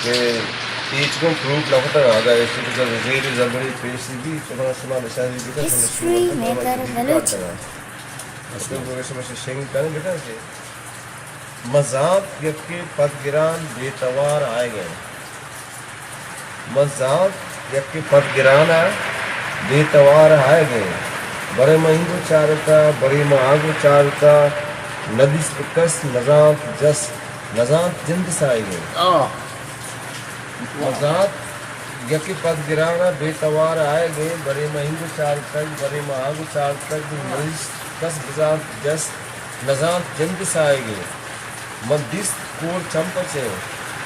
کہ ایچ کو فروٹ لگتا ہے آگا ایسی کہ زیر زبری پیسی بھی چبنا سنا نشانی بھی کر History Maker Balochi. اس کے پروگریس میں شنگ کریں بیٹا کہ مذاق یکی پدگران بے توار آئے گئے مذاق یکی پدگران بے توار آئے گئے بڑے مہنگو چارتا بڑی مہنگو چارتا ندیس کس نظام جس نظام جند سائے گئے مذاق یکی پدگران بے توار آئے گئے بڑے مہنگو چارتا بڑے مہنگو چارتا ندیس کس نظام جس نظام جند سائے گئے من دیس کور چمپچے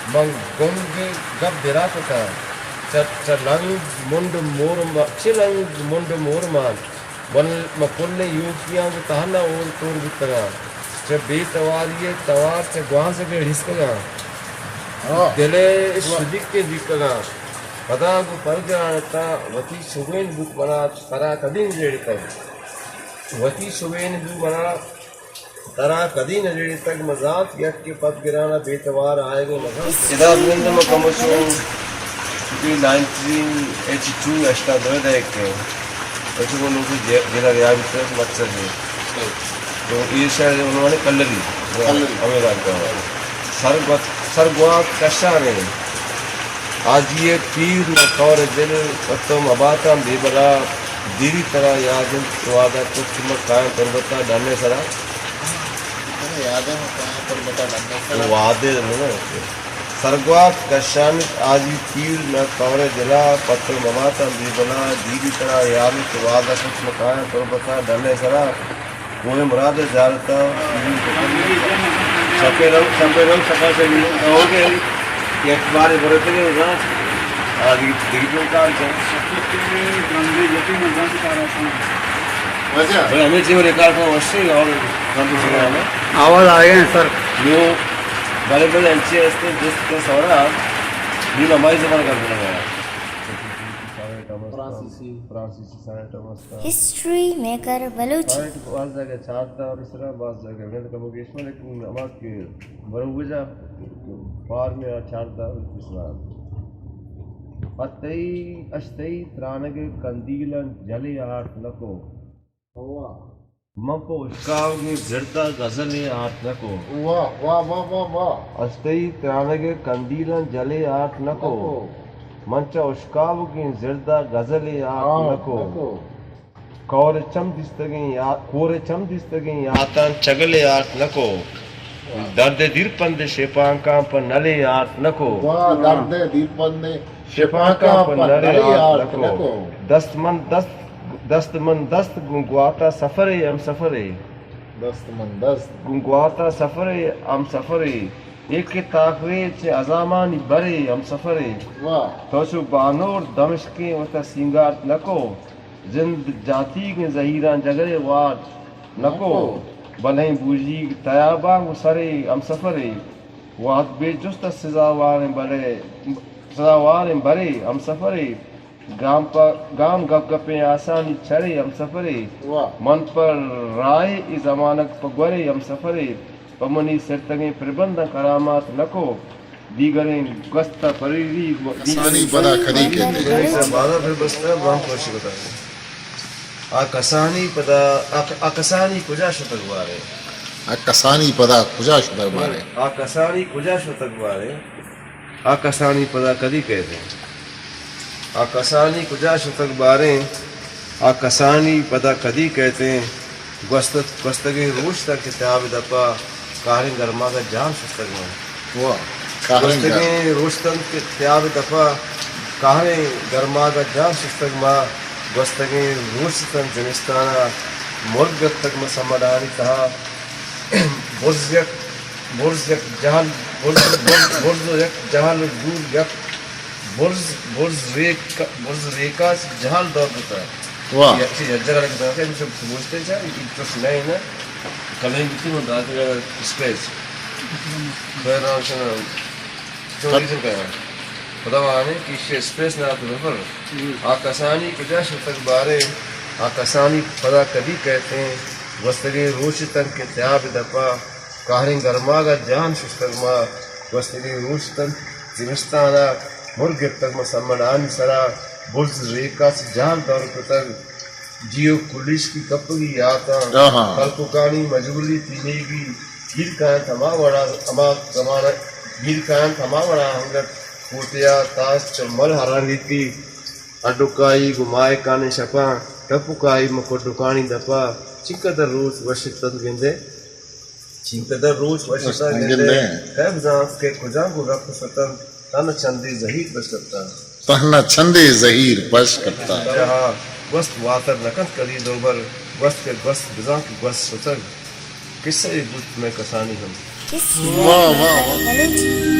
من گنگ گب دراکتا چلنگ منڈ مورم چلنگ منڈ مورمان مکل یوکیاں کو تہنا اور تور بتگا چ بے تواریے توار چ گواز کے ہسکگا دلے شدک کے دکگا پدا کو پرگرانتا وتی شوین بک بنا ترا کدین جیڑ تک وتی شوین بک بنا ترا کدین جیڑ تک مذاق یک کے پد گرانا بے توار آئے گا مذاق ادا بلند مکمشو 1982 اشتا درد ہے کہ اچھا وہ لوگ جیلا ریاض سے مقصد ہے تو یہ شاید انہوں نے کلری امیران کا سرگوا کشا نے آج یہ پیر نہ طور دل پتم اباتا بے بلا دیری طرح یادن توادہ کچھ چمک قائم کربتا ڈالنے سرا وعدے سرگوا کشان آجی پیر نہ طور دلا پتر مماتا بے بلا دیری طرح یادن توادہ کچھ مقائم کربتا ڈالنے سرا کوئی مراد زیارتا سپے رنگ سپا سے ہو گئے ایک بار برتے گئے وہاں آگے دیکھوں کار سے ہمیں چیز ریکارڈ کو وشی اور آواز آئے ہیں سر جو بڑے بڑے انچی ایسے جس کے سورا بھی ہماری زبان کر دینا گیا History Maker Balochi. بعض جگہ چارتا اور اس طرح بعض جگہ میں کموگیش میں لیکن نماز کے بروجہ پار میں چارتا اور اس طرح اشتئی ترانگ کندیلن جلی آٹھ نکو مکو اشکاو کی زرتا غزل آٹھ نکو اشتئی ترانگ کندیلن جلی آٹھ نکو منچا اشکاو کی زردہ غزل آٹھ نکو کور چم دستگیں یاتان چگلے آٹھ نکو درد دیر پند شپانکاں پر نلے آٹھ نکو درد دیر پند شپانکاں پر نلے آٹھ نکو دست من دست گنگواتا سفرے ام سفرے دست من دست گنگواتا سفرے ام سفرے ایک تاخوے چے ازامانی برے ام سفرے توشو بانور دمشقیں وطا سنگارت نکو زند جاتی کے ظہیران جگرے وات نکو بلہیں بوجی تیاباں و سرے ام سفرے وات بے جست سزاواریں برے ام سفرے گام گپ گپیں آسانی چھڑے ام سفرے من پر رائے ای زمانک پگورے ام سفرے پمنی سرتگیں پربندہ کرامات نکو دیگریں گستہ پریری کسانی بدا کھڑی کہتے ہیں بادہ پھر بستا وہاں کوشی بتا رہے آکسانی کجا شتک بارے آکسانی پدا کجا شتک بارے آکسانی کجا شتک بارے آکسانی پدا کدی کہتے ہیں آکسانی کجا شتک بارے آکسانی پدا کدی کہتے ہیں گستگی روش تک کتاب دپا کارن گرما کا جان شتک بارے گستگی روش تک کتاب دپا کارن گرما کا جان شتک ماں گستگی روش تک زمستانہ مرگت تک مسمدانی کہا برز یک جہل دور یک برز ریکا جہل دور دیتا ہے یہ جگہ لگتا ہے کہ پوچھتے چاہے یہ پرشن نہیں نا کلیں کتنی ہوتا ہے اسپیس خیر نام سے جو ریزن کہا ہے خدا وہاں کہ اسپیس نہ تو رفر آکسانی کجا شتک بارے آکسانی پدا کبھی کہتے ہیں وستگی روش تن کے تیاب دپا کارن گرما کا جان شستگما وستگی روش تن زمستانہ مرغ تک مسمن آن سرا برز ریکا سے جان دور کتر جیو کلیش کی کپگی آتا کلکوکانی مجبوری تینے گی گیر کائن تھما وڑا اما زمانہ گیر کائن تھما وڑا ہنگت کوٹیا تاس چمل ہرانگی کی اڈوکائی گمائے کانے شپا ٹپوکائی مکو ڈکانی دپا چنکدر روز وشتن گندے چنکدر روز وشتن گندے خیب زانس کے کجاں کو رکھ ستن تن چندی زہیر بشکتا تہنا چھندے زہیر پش کرتا جہاں وست واتر نکت کری دوبر وست کے وست بزاں کی وست ستر کس سے گفت میں کسانی ہم کس میکر بلوچی